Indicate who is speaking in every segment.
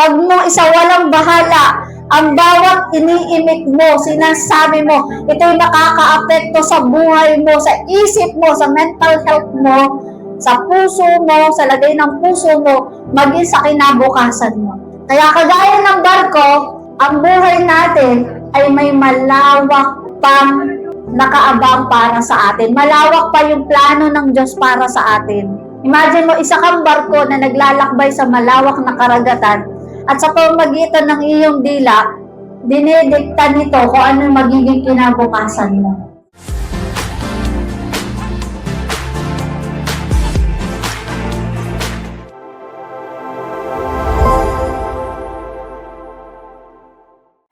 Speaker 1: Huwag mo isawalang bahala. Ang bawat iniimik mo, sinasabi mo, ito'y nakaka-apekto sa buhay mo, sa isip mo, sa mental health mo, sa puso mo, sa lagay ng puso mo, maging sa kinabukasan mo. Kaya kagaya ng barko, ang buhay natin ay may malawak pang nakaabang para sa atin. Malawak pa yung plano ng Diyos para sa atin. Imagine mo, isa kang barko na naglalakbay sa malawak na karagatan at sa pamamagitan ng iyong dila, dinidikta nito kung ano magiging kinabukasan mo.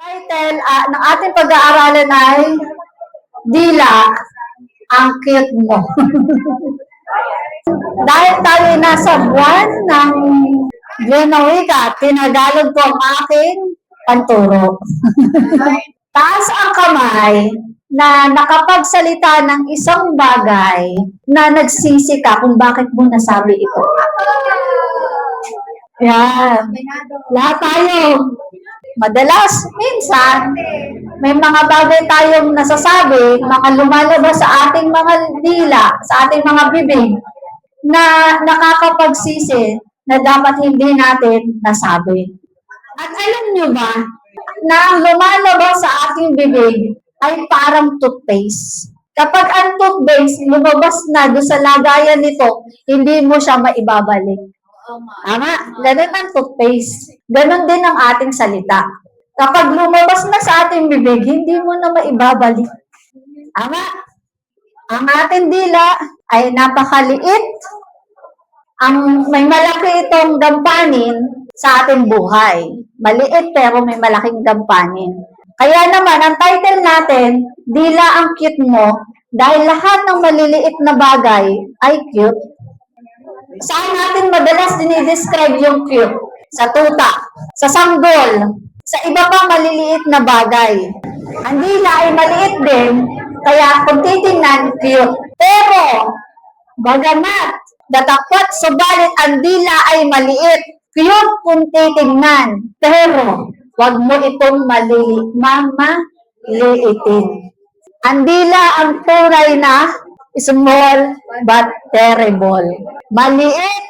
Speaker 1: Title ng ating pag-aaralan ay Dila, ang cute mo. Dahil tayo nasa buwan ng Glenawika, tinagalog ko ang aking panturo. Taas ang kamay na nakapagsalita ng isang bagay na nagsisi ka kung bakit mo nasabi ito. Yan. Lahat tayo. Madalas, minsan, may mga bagay tayong nasasabi, mga lumalabas sa ating mga dila, sa ating mga bibig, na nakakapagsisi na dapat hindi natin nasabi. At alam nyo ba, na ang lumalabas sa ating bibig ay parang toothpaste. Kapag ang toothpaste lumabas na doon sa lagayan nito, hindi mo siya maibabalik. Tama? Ganun ang toothpaste. Ganun din ang ating salita. Kapag lumabas na sa ating bibig, hindi mo na maibabalik. Tama? Ang ating dila ay napakaliit. May malaki itong gampanin sa ating buhay. Maliit pero may malaking gampanin. Kaya naman, ang title natin, Dila ang cute mo, dahil lahat ng maliliit na bagay ay cute. Saan natin madalas dinidescribe yung cute? Sa tuta, sa sanggol, sa iba pa maliliit na bagay. Ang dila ay maliit din, kaya kung titingnan, cute. Pero, bagamat datapat, subalit ang dila ay maliit, cute kung titingnan. Pero, wag mo itong mamaliitin. Ang dila ang tunay na small but terrible. Maliit,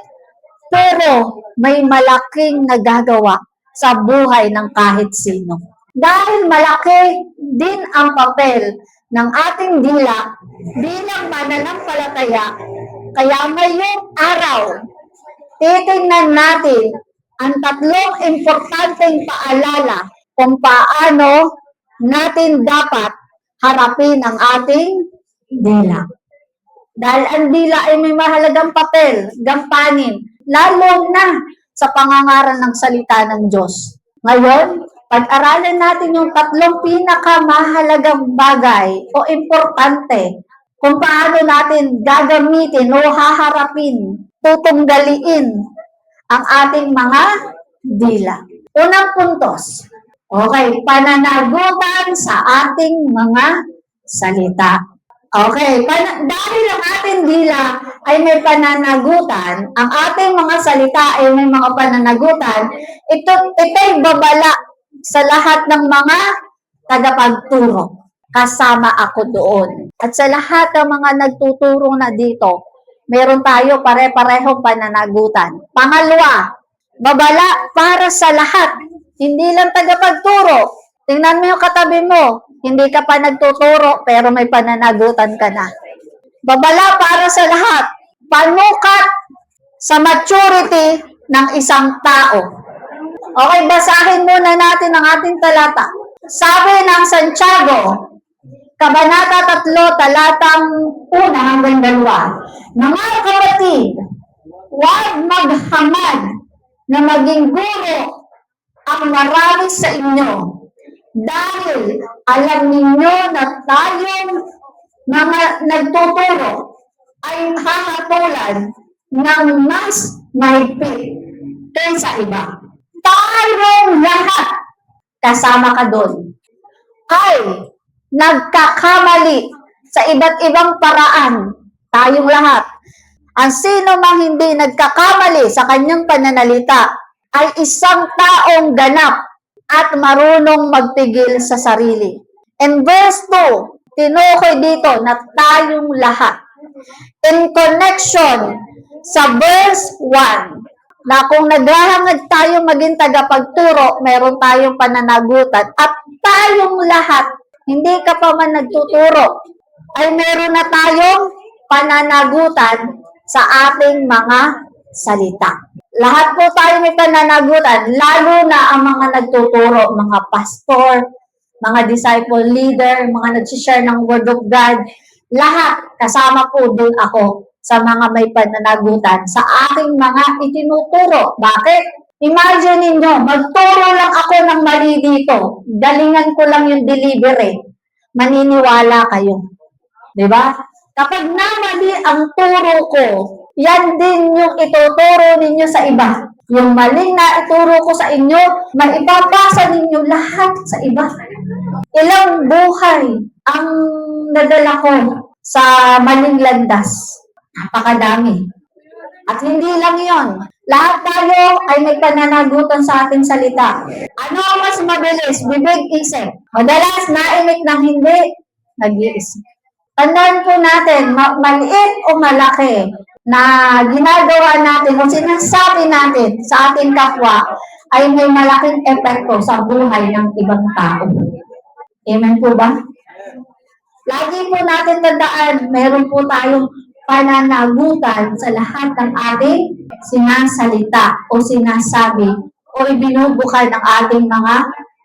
Speaker 1: pero may malaking nagagawa sa buhay ng kahit sino. Dahil malaki din ang papel ng ating dila bilang mananampalataya, kaya ngayong araw, titingnan natin ang tatlong importanteng paalala kung paano natin dapat harapin ang ating dila. Dahil ang dila ay may mahalagang papel, gampanin, lalo na sa pangangaral ng salita ng Diyos. Ngayon, pag-aralan natin yung tatlong pinakamahalagang bagay o importante kung paano natin gagamitin o haharapin, tutunggaliin ang ating mga dila. Unang puntos. Okay, pananagutan sa ating mga salita. Okay, dahil ang ating dila ay may pananagutan, ang ating mga salita ay may mga pananagutan, ito'y babala sa lahat ng mga tagapagturo. Kasama ako doon. At sa lahat ng mga nagtuturo na dito, meron tayo pare-parehong pananagutan. Pangalawa, babala para sa lahat, hindi lang tagapagturo. Tingnan mo yung katabi mo, hindi ka pa nagtuturo pero may pananagutan ka na. Babala para sa lahat, panukat sa maturity ng isang tao. Okay, basahin muna natin ang ating talata. Sabi ng Santiago, Kabanata 3, talatang 1 hanggang 2. Mga kapatid, huwag maghamad na maging guro ang marami sa inyo. Dahil alam ninyo na tayong mga nagtuturo ay hahatulan ng mas mahigpit kaysa iba. Tayong lahat, kasama ka doon, ay nagkakamali sa iba't ibang paraan. Tayong lahat. Ang sino mang hindi nagkakamali sa kanyang pananalita ay isang taong ganap at marunong magpigil sa sarili. And verse 2, tinukoy dito na tayong lahat. In connection sa verse 1, na kung naghahangad tayong maging tagapagturo, meron tayong pananagutan. At tayong lahat, hindi ka pa man nagtuturo, ay meron na tayong pananagutan sa ating mga salita. Lahat po tayo may pananagutan, lalo na ang mga nagtuturo, mga pastor, mga disciple leader, mga nag-share ng Word of God. Lahat, kasama po doon ako sa mga may pananagutan, sa aking mga itinuturo. Bakit? Imagine ninyo, magturo lang ako ng mali dito. Galingan ko lang yung delivery. Maniniwala kayo. Diba? Kapag namali ang turo ko, yan din yung ituturo ninyo sa iba. Yung maling na ituro ko sa inyo, maipapasa ninyo lahat sa iba. Ilang buhay ang nadala ko sa maling landas. Napakadami. At hindi lang yon. Lahat tayo ay may pananagutan sa ating salita. Ano ang mas mabilis? Bibig, isip. Madalas naimik ng hindi, nag-iisip. Tandaan po natin, maliit o malaki na ginagawa natin o sinasabi natin sa ating kapwa ay may malaking epekto sa buhay ng ibang tao. Amen po ba? Lagi po natin tandaan, meron po tayong pananagutan sa lahat ng ating sinasalita o sinasabi o ibinubukan ng ating mga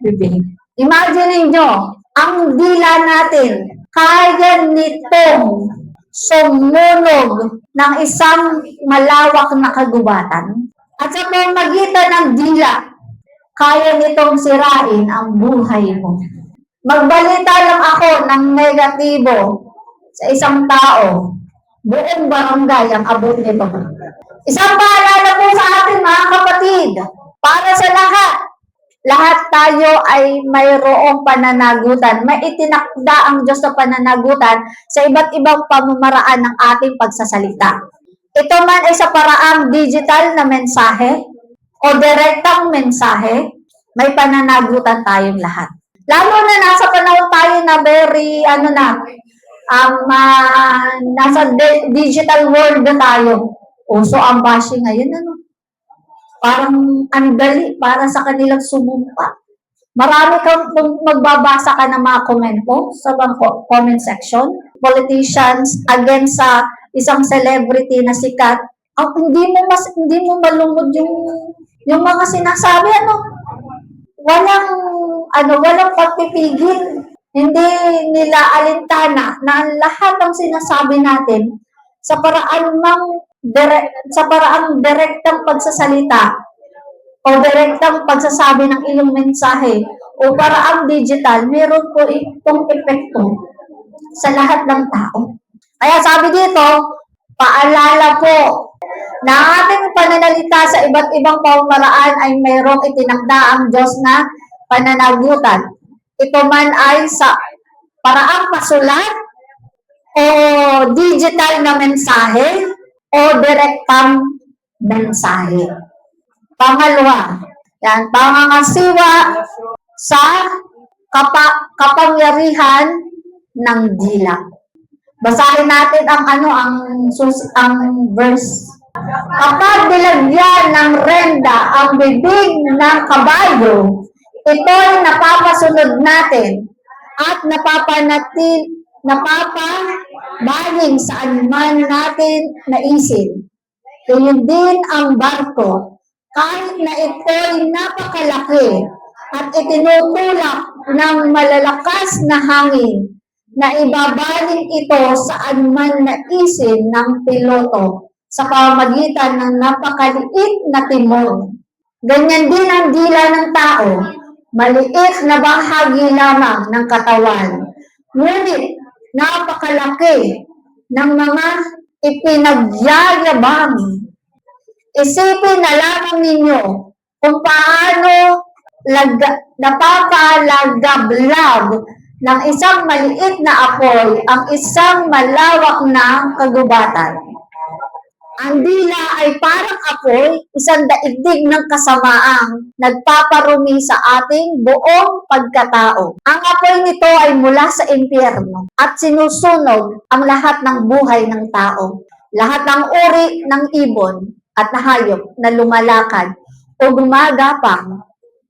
Speaker 1: bibig. Imagine niyo, ang dila natin, kaya nitong sumunog ng isang malawak na kagubatan. At sa pamagitan ng dila, kaya nitong sirain ang buhay mo. Magbalita lang ako ng negatibo sa isang tao, buong barangay ang abot nito. Isang paalala po sa atin mga kapatid, para sa lahat. Lahat tayo ay mayroong pananagutan. May itinakda ang Diyos na pananagutan sa iba't ibang pamamaraan ng ating pagsasalita. Ito man ay sa paraang digital na mensahe o direktang mensahe, may pananagutan tayong lahat. Lalo na nasa panahon tayo na very, nasa digital world na tayo. Uso ang bashing ngayon, parang andali para sa kanilang sumumpa. Marami kang magbabasa ka ng mga komento sa comment section. Politicians against sa isang celebrity na sikat. Hindi mo malungod yung mga sinasabi, walang pagpipigil. Hindi nila alintana na lahat ng sinasabi natin sa paraang direktang pagsasalita o direktang pagsasabi ng iyong mensahe o paraang digital, meron po itong epekto sa lahat ng tao. Kaya sabi dito, paalala po na ating pananalita sa iba't ibang pamamaraan ay mayroong itinakda ang Diyos na pananagutan. Ito man ay sa paraang pasulat o digital na mensahe o direktang mensahe. Pangalawa, pangangasiwa sa kapangyarihan ng dila. Basahin natin ang verse. Kapag nilagyan ng renda ang bibig ng kabayo, ito'y napapasunod natin at napapabaling saan man natin naisin. Ganyan din ang barko, kahit na ito'y napakalaki at itinutulak ng malalakas na hangin, na ibabaling ito saan man naisin ng piloto sa pamamagitan ng napakaliit na timon. Ganyan din ang dila ng tao, maliit na bahagi lamang ng katawan, ngunit napakalaki ng mga ipinagyayabang. Isipin na lamang ninyo kung paano napapalagablab ng isang maliit na apoy ang isang malawak na kagubatan. Ang dila ay parang apoy, isang daigdig ng kasamaang nagpaparumi sa ating buong pagkatao. Ang apoy nito ay mula sa impyerno at sinusunog ang lahat ng buhay ng tao. Lahat ng uri ng ibon at hayop na lumalakad o gumagapang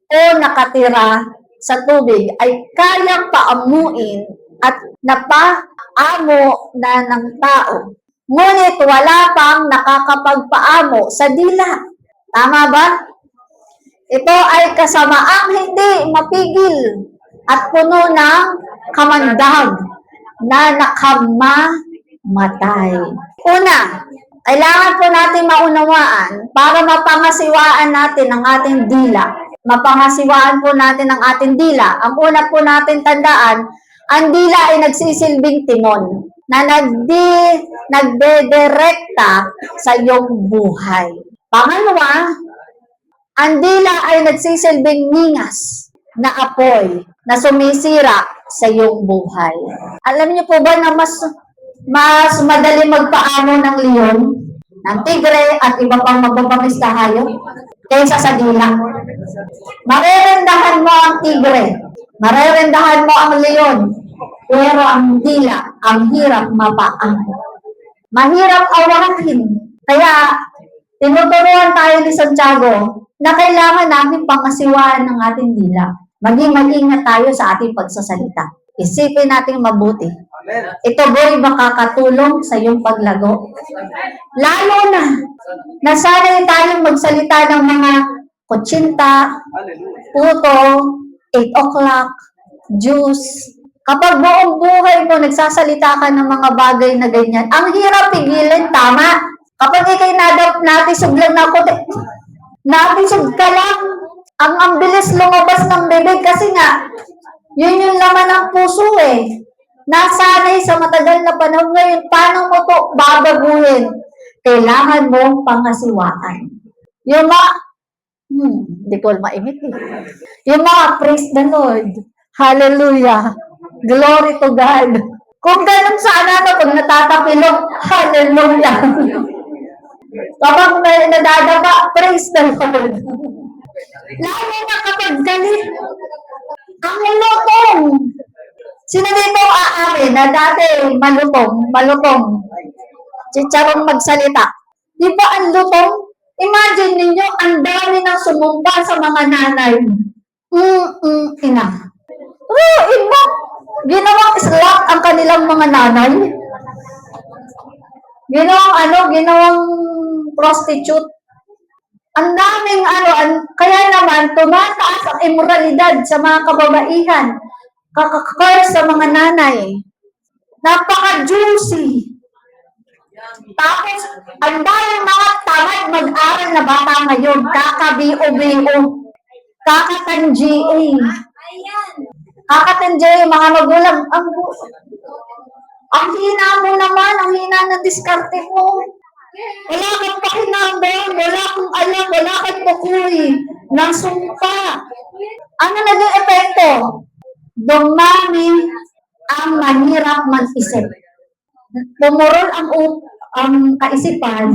Speaker 1: o nakatira sa tubig ay kayang paamuin at napaamo na ng tao. Ngunit wala pang nakakapagpaamo sa dila. Tama ba? Ito ay kasamaang hindi mapigil at puno ng kamandag na nakamamatay. Una, kailangan po natin maunawaan para mapangasiwaan natin ang ating dila. Mapangasiwaan po natin ang ating dila. Ang una po natin tandaan, ang dila ay nagsisilbing timon na nagdedirekta sa iyong buhay. Pangalawa, ang dila ay nagsisilbing ningas na apoy na sumisira sa iyong buhay. Alam niyo po ba na mas madali magpaamo ng leon, ng tigre at iba pang magpapamis na hayop kaysa sa dila? Marerendahan mo ang tigre, marerendahan mo ang leon, pero ang dila, ang hirap mapaamo. Mahirap awakin. Kaya, tinuturuan tayo ni Santiago na kailangan namin pangasiwaan ng ating dila. Maging mag-ingat tayo sa ating pagsasalita. Isipin natin mabuti. Ito boy makakatulong sa iyong paglago. Lalo na, nasanay tayong magsalita ng mga kutsinta, puto, 8 o'clock, juice. Kapag buong buhay mo nagsasalita ka ng mga bagay na ganyan, ang hirap pigilin, tama. Kapag ikay natisog lang na ako, natisog ka lang. Ang bilis lumabas ng bibig kasi nga, yun yung laman ng puso eh. Nasanay sa matagal na panahon ngayon, paano mo to babaguhin? Kailangan mong pangasiwaan. Yung mga, hindi ko maimit eh. Yung mga praise the Lord. Hallelujah. Glory to God. Kung ganun sana pag natatapilok, hallelujah. Kapag may nadadapa, praise the Lord. Lalo na kapag galit, ang lutong. Sino dito aamin na dati malutong, chicharong magsalita? Di ba ang lutong? Imagine ninyo, ang dami nang sumumpa sa mga nanay. Ina. Iba. Ginawang slap ang kanilang mga nanay. Ginawang prostitute. Ang daming kaya naman, tumataas ang immoralidad sa mga kababaihan. Kakakakar sa mga nanay. Napaka-juicy. Tapos, ang daming mga tamad mag-aral na bata ngayon. Kaka-BO-BO. Kaka-TAN-GA. Kaka-TAN-GA, mga magulang. Ang hina mo naman, ang hina ng diskarte mo. Wala kang pakinabang, wala kang alam, wala kang tukoy. Nasumpa. Ano naging epekto? Dumami ang mahirap mag-isip. Pumurol ang kaisipan.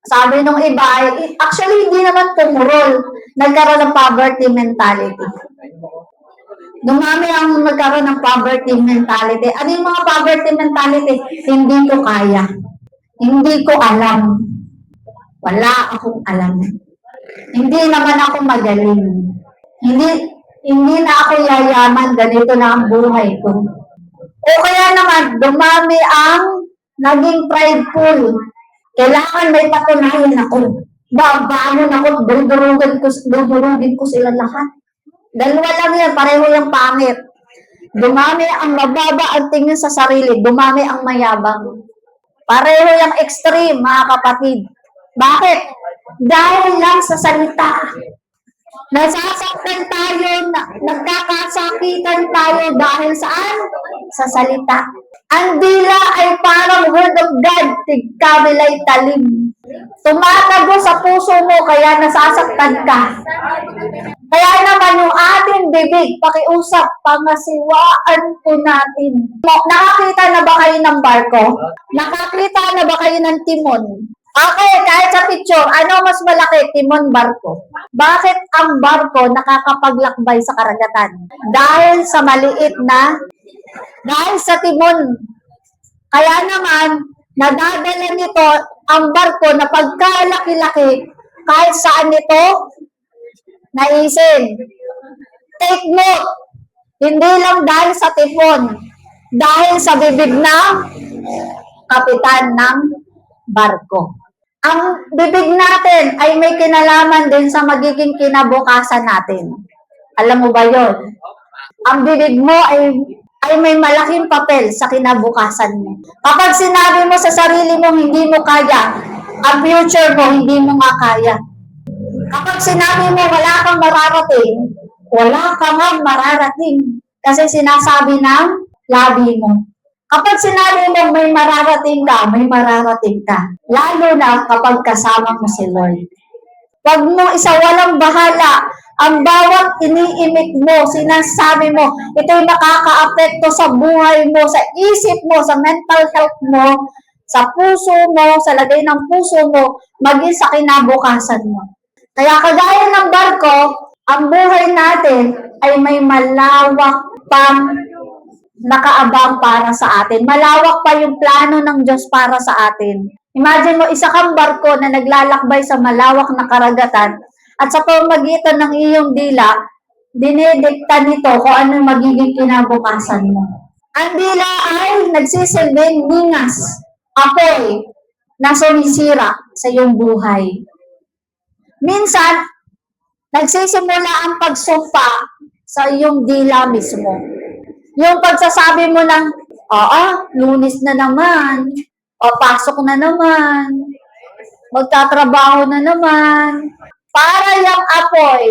Speaker 1: Sabi nung iba, actually hindi naman pumurol. Nagkaroon ng poverty mentality. Dumami ang nagkaroon ng poverty mentality. Ano yung mga poverty mentality? Hindi ko kaya. Hindi ko alam. Wala akong alam. Hindi naman ako magaling. Hindi na ako yayaman. Ganito na ang buhay ko. O kaya naman, dumami ang naging prideful. Kailangan may patunayan ako. Babangon ako, dudurugin ko sila lahat. Dalawa lang yan, pareho yung pangit. Dumami ang mababa ang tingin sa sarili, dumami ang mayabang. Pareho yung extreme, mga kapatid. Bakit? Dahil lang sa salita. Nasasaktan tayo, nagkakasakitan tayo dahil saan? Sa salita. Ang dila ay parang word of God, tigkabilay talim. Tumatago sa puso mo, kaya nasasaktan ka. Kaya naman yung ating bibig, pakiusap, pangasiwaan po natin. Nakakita na ba kayo ng barko? Nakakita na ba kayo ng timon? Okay, kahit sa picture, ano mas malaki, timon, barko? Bakit ang barko nakakapaglakbay sa karagatan? Dahil sa timon. Kaya naman, nadadala nito ang barko na pagkalaki-laki kahit saan ito naisin. Take note, hindi lang dahil sa tipon, dahil sa bibig ng kapitan ng barko. Ang bibig natin ay may kinalaman din sa magiging kinabukasan natin. Alam mo ba yon? Ang bibig mo ay may malaking papel sa kinabukasan mo. Kapag sinabi mo sa sarili mo hindi mo kaya, ang future mo hindi mo nga kaya. Kapag sinabi mo wala kang mararating, wala ka nga mararating. Kasi sinasabi ng labi mo. Kapag sinabi mo may mararating ka, may mararating ka. Lalo na kapag kasama mo si Lord. Huwag mo isawalang bahala. Ang bawat iniimik mo, sinasabi mo, ito'y nakaka-apekto sa buhay mo, sa isip mo, sa mental health mo, sa puso mo, sa lagay ng puso mo, maging sa kinabukasan mo. Kaya kagaya ng barko, ang buhay natin ay may malawak pang nakaabang para sa atin. Malawak pa yung plano ng Diyos para sa atin. Imagine mo, isa kang barko na naglalakbay sa malawak na karagatan at sa pamagitan ng iyong dila, dinidikta nito kung ano magiging kinabukasan mo. Ang dila ay nagsisilbing ningas, apoy, na sumisira sa iyong buhay. Minsan, nagsisimula ang pagsumpa sa iyong dila mismo. Yung pagsasabi mo ng, Lunes na naman, o pasok na naman, magtatrabaho na naman. Para yung apoy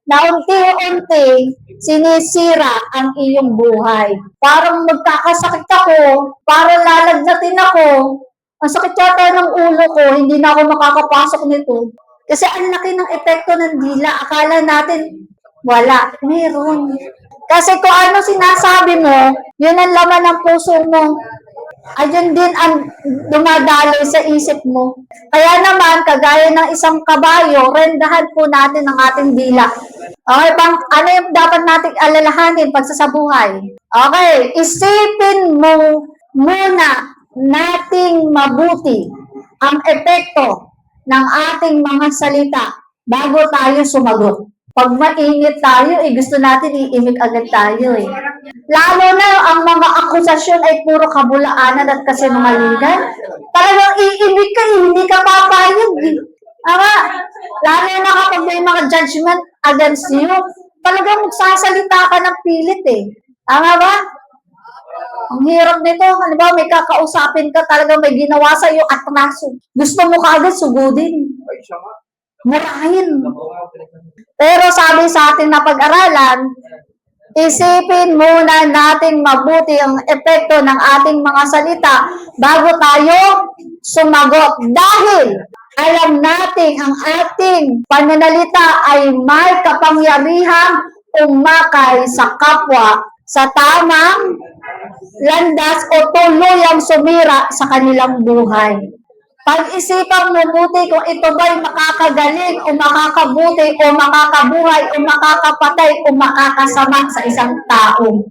Speaker 1: na unti-unti sinisira ang iyong buhay. Parang magkakasakit ako, parang lalagnatin ako, ang sakit yata ng ulo ko, hindi na ako makakapasok nito. Kasi ang laki ng epekto ng dila, akala natin wala, meron. Kasi kung ano sinasabi mo, yun ang laman ng puso mo. Ayun din ang dumadaloy sa isip mo. Kaya naman, kagaya ng isang kabayo, rendahan po natin ang ating dila. Okay, ano yung dapat nating alalahanin pagsasabuhay? Okay, isipin mo muna nating mabuti ang epekto ng ating mga salita bago tayo sumagot. Pag mainit tayo, gusto natin iimik agad tayo . Lalo na ang mga akusasyon ay puro kabulaanan at kasinungalingan. Talagang iimik ka, hindi ka papayag . Lalo na kapag may mga judgment against you, talagang magsasalita ka ng pilit . Tama ba? Ang hirap nito, halimbawa may kakausapin ka, talagang may ginawa sa iyo at atraso. Gusto mo kaagad sugudin. Murahin. Pero sabi sa ating napag-aralan, isipin muna natin mabuti ang epekto ng ating mga salita bago tayo sumagot. Dahil alam natin ang ating pananalita ay may kapangyarihang umakay sa kapwa sa tamang landas o tuluyang sumira sa kanilang buhay. Pag-isipan mabuti kung ito ba'y makakagaling o makakabuti o makakabuhay o makakapatay o makakasama sa isang tao.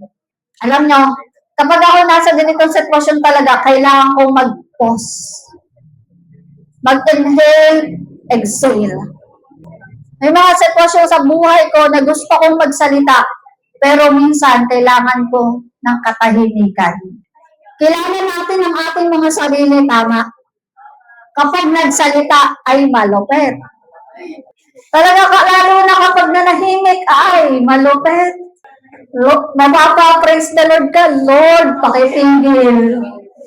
Speaker 1: Alam nyo, kapag ako nasa ganitong sitwasyon talaga, kailangan kong mag-pause. Mag-inhale, exhale. May mga sitwasyon sa buhay ko na gusto kong magsalita, pero minsan kailangan ko ng katahimikan. Kailangan natin ang ating mga sarili, tama. Kapag nagsalita ay malupit. Talaga lalo na kapag nanahimik ay malupit. Mapapapraise the Lord ka, Lord, pakitigil.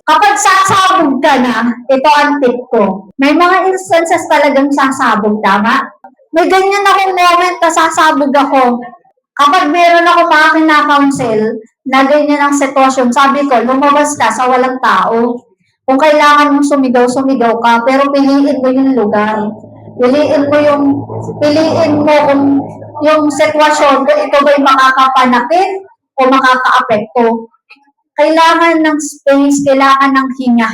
Speaker 1: Kapag sasabog ka na, ito ang tip ko. May mga instances talagang sasabog, tama? May ganyan akong moment na sasabog ako. Kapag meron ako mga kinakounsel na ganyan ang sitwasyon, sabi ko, lumabas ka sa walang tao. Kung kailangan mong sumigaw ka, pero piliin mo yung lugar. Piliin mo kung yung sitwasyon, kung ito ba'y makakapanakit o makakaapekto. Kailangan ng space, kailangan ng hinga.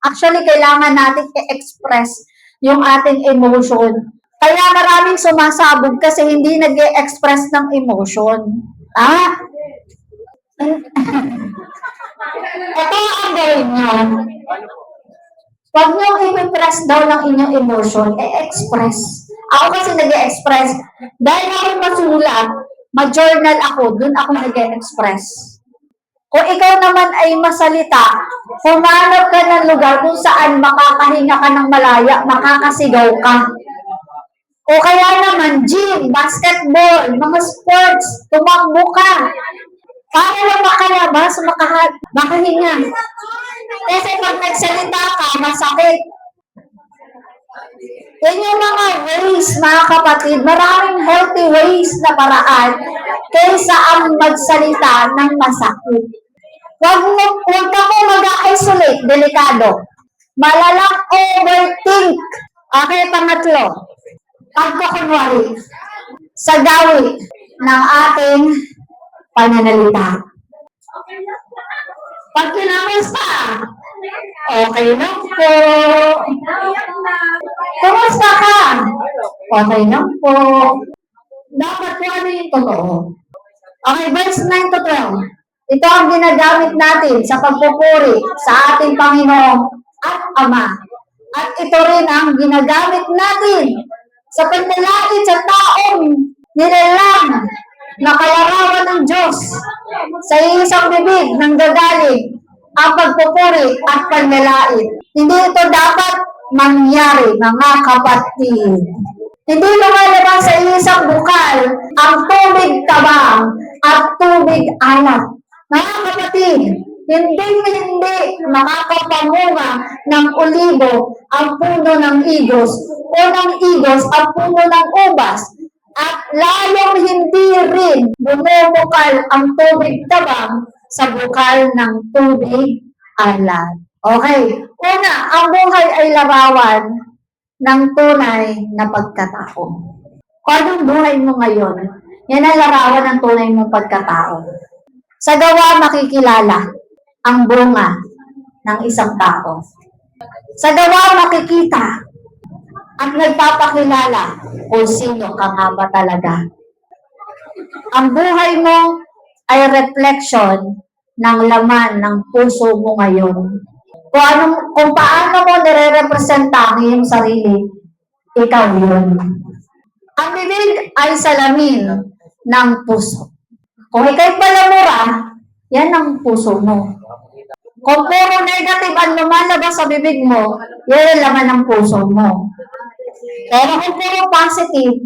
Speaker 1: Actually, kailangan natin i-express yung ating emotion. Kaya maraming sumasabog kasi hindi nag-e-express ng emotion. Ah? Ito ang gawin nyo. Huwag nyo i-press daw ng inyong emotion, i-express. Ako kasi nag-e-express. Dahil ako masulat, ma-journal ako, dun ako nag-e-express. Kung ikaw naman ay masalita, humanap ka ng lugar kung saan makakahinga ka ng malaya, makakasigaw ka. O kaya naman, gym, basketball, mga sports, tumakbo ka. Para lang makalabas, makahinga. Kasi pag nagsalita ka, masakit. Yan yung mga ways, mga kapatid, maraming healthy ways na paraan kaysa ang magsalita ng masakit. Huwag ka mo mag-isolate, delikado. Malalang overthink. Okay, pangatlo. Pagkakunwari sa gawi ng ating pananalita. Pag kinamusta, okay lang po. Kumusta ka? Okay lang po. Dapat po ano yung totoo. Okay, verse 9 to 12. Ito ang ginagamit natin sa pagpupuri sa ating Panginoon at Ama. At ito rin ang ginagamit natin sa panlalait sa taong nilalang na kalarawan ng Diyos sa isang bibig ng gagaling ang pagpupuri at panlalait. Hindi ito dapat mangyari, mga kapatid. Hindi lumalabas sa isang bukal ang tubig tabang at tubig alat. Mga kapatid, hindi makakapamunga ng olibo ang puno ng igos o ng igos ang puno ng ubas. At lalong hindi rin bumubukal ang tubig tabang sa bukal ng tubig alat. Okay. Una, ang buhay ay larawan ng tunay na pagkatao. Kung anong buhay mo ngayon, yan ang larawan ng tunay mong pagkatao. Sa gawa makikilala ang bunga ng isang tao. Sa gawa makikita at nagpapakilala kung sino ka nga ba talaga. Ang buhay mo ay reflection ng laman ng puso mo ngayon. Kung paano mo nire-representa ang iyong sarili, ikaw yun. Ang bibig ay salamin ng puso. Kung ikaw'y palamura, yan ang puso mo. Kung puro negative ang lumalabas sa bibig mo, yan ang laman ng puso mo. Pero kung puro positive,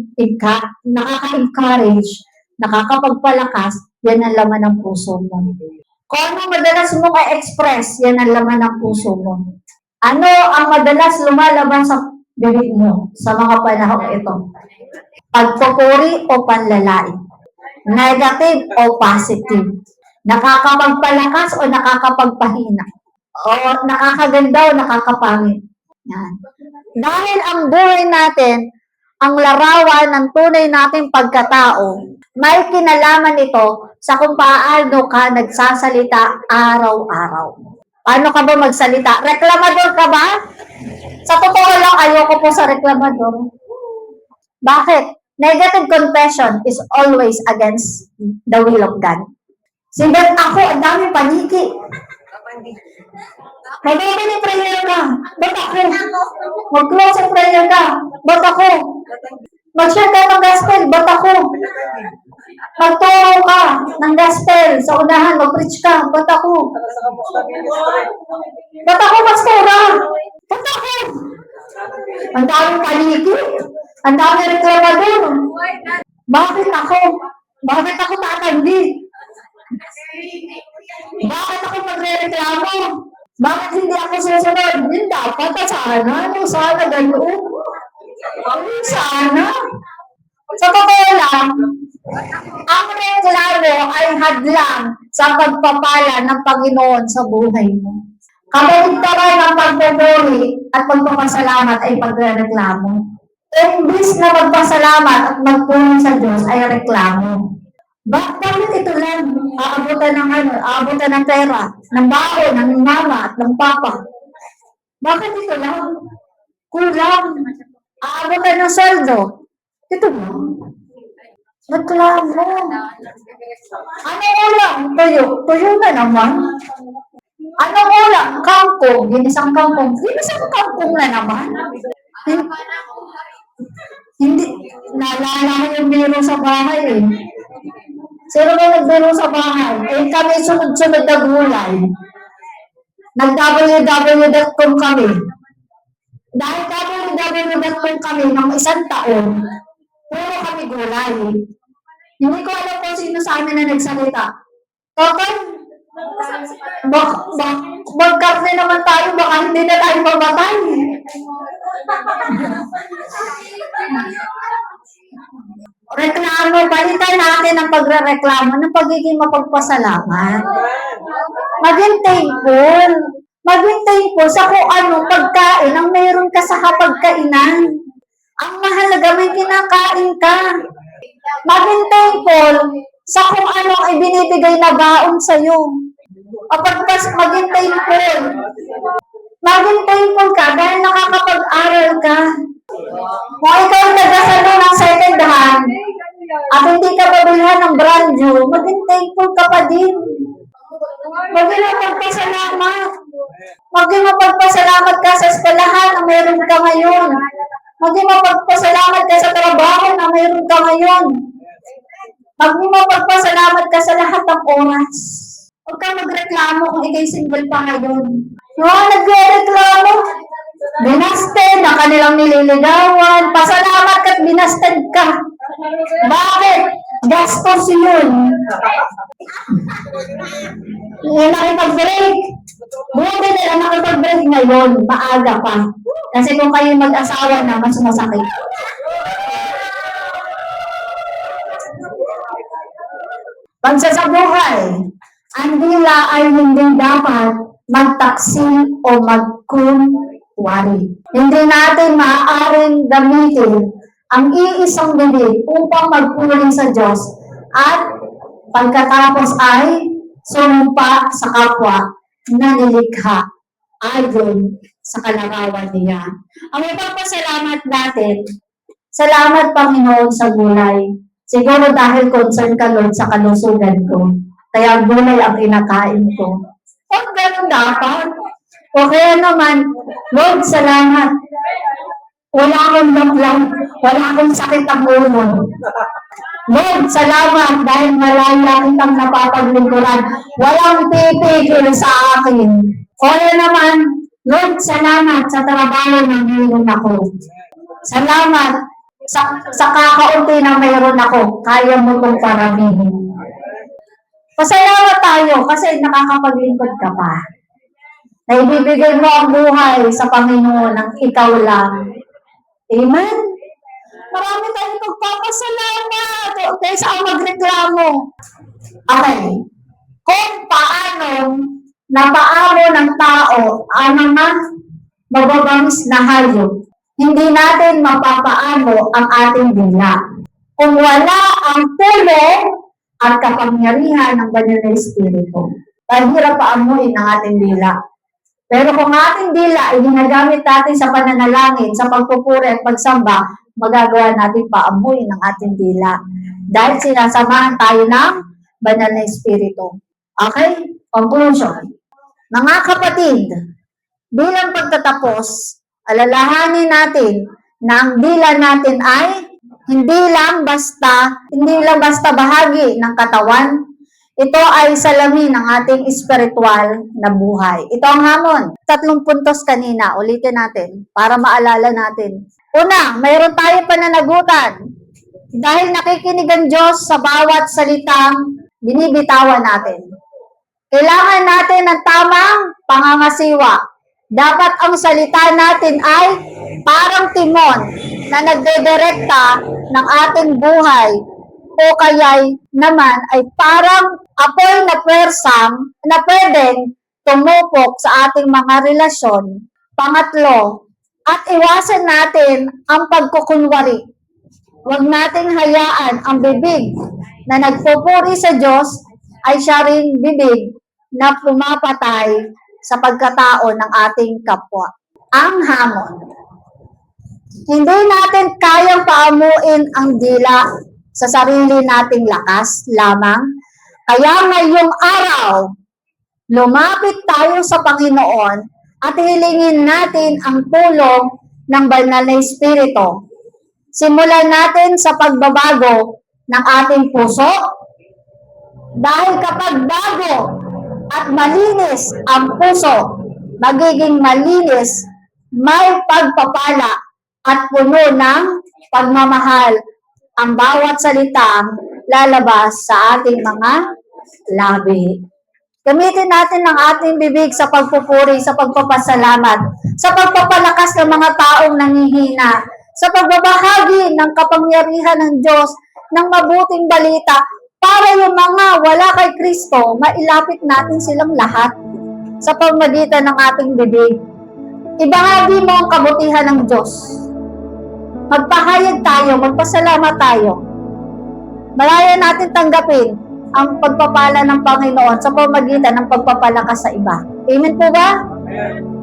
Speaker 1: nakaka-encourage, nakakapagpalakas, yan ang laman ng puso mo. Kung ano madalas mo ka-express, yan ang laman ng puso mo. Ano ang madalas lumalabas sa bibig mo sa mga panahon ito? Pagpupuri o panlalait? Negative o positive? Nakakapagpalakas o nakakapagpahina? O nakakaganda o nakakapangit? Yan. Dahil ang buhay natin, ang larawan ng tunay nating pagkatao, may kinalaman ito sa kung paano ka nagsasalita araw-araw. Paano ka ba magsalita? Reklamador ka ba? Sa totoo lang, ayoko po sa reklamador. Bakit? Negative confession is always against the will of God. Sindan ako, ang dami paniki. Mag-opening prayer ka. Ba't ako? Mag-closing prayer ka. Ba't ako? Mag-share ka ng gospel. Ba't ako? Magturo ka ng gospel sa unahan. Mag-preach ka. Ba't ako? Ba't ako pastora? Ba't ako? Ang dami paniki. Ang dami reklamador. Bakit ako? Bakit ako tatandi? Bakit ako magre-reklamo? Bakit hindi ako susunod? Hindi dapat sana. Sana ganoon. Sana. Sa totoo lang, ang reklamo ay hadlang sa pagpapala ng Panginoon sa buhay mo. Kabaligtaran ng pagpupuri at pagpapasalamat ay pagre-reklamo. Imbis na magpasalamat at magpuri sa Diyos ay reklamo. Bakit ito lang? Aabutan ng pera, ng baon, ng mama at ng papa. Bakit ito lang? Kulang. Aabot ka ng sweldo. Ito mo. Reklamo. Ano ulam? Tuyo. Tuyo na naman. Ano ulam? Kangkong. Ginisang kangkong. Ginisang kangkong na naman. Hindi. Naalala ko yung biro sa bahay eh. Sino ba nagbiro sa bahay? Eh kami sunod-sunod na gulay. Nag-www.com kami. Dahil www.com kami ng isang taon, puro kami gulay. Hindi ko alam kung sino sa amin na nagsalita. Total, magkarne naman tayo, baka hindi na tayo mamatay. Reklamo, palitan natin ang pagre-reklamo ng pagiging mapagpasalamat. Maging thankful. Maging thankful sa kung anong pagkain ang meron ka sa hapagkainan. Ang mahalaga may kinakain ka. Maging thankful sa kung anong ibinibigay na baon sa'yo. Maging thankful. Maging thankful ka dahil nakakapag-aral ka. Kung ikaw ang nagasalo ng second hand, at hindi ka babilhan ng brand new, maging thankful ka pa din. Maging mapagpasalamat. Maging mapagpasalamat ka sa eskwelahan na meron ka ngayon. Maging mapagpasalamat ka sa trabaho na meron ka ngayon. Maging mapagpasalamat ka sa lahat ng oras. Huwag kang magreklamo kung ikay single pa ngayon. Nagre-reklamo. Binasted na kanilang nililigawan. Pasalamat ka't binasted ka. Bakit? Gastos yun. Nakipag-break. Buti nila nakipag-break ngayon. Maaga pa. Kasi kung kayo mag-asawa na, mas masakit. Pagsasabuhay, ang dila ay hindi dapat magtaksil o magkunwari. Hindi natin maaaring gamitin ang iisang bibig upang magpuri sa Diyos at pagkatapos ay sumumpa sa kapwa na nilikha ayon sa kalarawan niya. Ang ipagpasalamat natin, salamat Panginoon sa gulay. Siguro dahil concern ka Lord sa kalusugan ko. Kaya gulay ang kinakain ko. Huwag ganun dapat. O kaya naman, Lord, salamat. Wala akong laklang, wala akong sakit ang ulo. Lord, salamat dahil malaya kitang napapaglingkuran. Walang pipigil sa akin. O kaya naman, Lord, salamat sa trabaho na mayroon ako. Salamat sa kakaunti na mayroon ako. Kaya mo itong paramihin. Pasalamat tayo kasi nakakapaglingkod ka pa. Naibibigay mo ang buhay sa Panginoon ng ikaw lang. Amen? Marami tayong pagpapasalamat kaysa ang magreklamo. Okay. Kung paano napaamo ng tao ang mga mababangis na hayop, hindi natin mapapaamo ang ating dila. Kung wala ang tulong at kapangyarihan ng Banal na Espiritu, hirap paamuin ang ating dila. Pero kung ating dila ay ginagamit natin sa pananalangin, sa pagpupuri at pagsamba, magagawa natin paamuin ang ating dila. Dahil sinasamahan tayo ng Banal na Espiritu. Okay? Conclusion. Mga kapatid, bilang pagtatapos, alalahanin natin na ang dila natin ay hindi lang basta bahagi ng katawan. Ito ay salamin ng ating espiritual na buhay. Ito ang hamon. 3 puntos kanina. Ulitin natin para maalala natin. Una, mayroon tayong pananagutan. Dahil nakikinig ang Diyos sa bawat salitang binibitawan natin. Kailangan natin ng tamang pangangasiwa. Dapat ang salita natin ay parang timon na nagdedirekta ng ating buhay o kaya'y naman ay parang apoy na pwersang na pwedeng tumupok sa ating mga relasyon. Pangatlo, at iwasan natin ang pagkukunwari. Huwag nating hayaan ang bibig na nagpupuri sa Diyos ay siya ring bibig na pumapatay sa pagkatao ng ating kapwa. ang hamon. Hindi natin kayang paamuin ang dila sa sarili nating lakas lamang. Kaya ngayong araw, lumapit tayo sa Panginoon at hilingin natin ang tulong ng Banal na Espiritu. Simulan natin sa pagbabago ng ating puso. Dahil kapag bago at malinis ang puso, magiging malinis, may pagpapala at puno ng pagmamahal ang bawat salitang lalabas sa ating mga labi. Gamitin natin ang ating bibig sa pagpupuri, sa pagpapasalamat, sa pagpapalakas ng mga taong nanghihina, sa pagbabahagi ng kapangyarihan ng Diyos ng mabuting balita para yung mga wala kay Kristo, mailapit natin silang lahat sa pamamagitan ng ating bibig. Ibahagi mo ang kabutihan ng Diyos. Magpahayag tayo, magpasalamat tayo. Malaya natin tanggapin ang pagpapala ng Panginoon sa pamamagitan ng pagpapalakas sa iba. Amen po ba?
Speaker 2: Amen.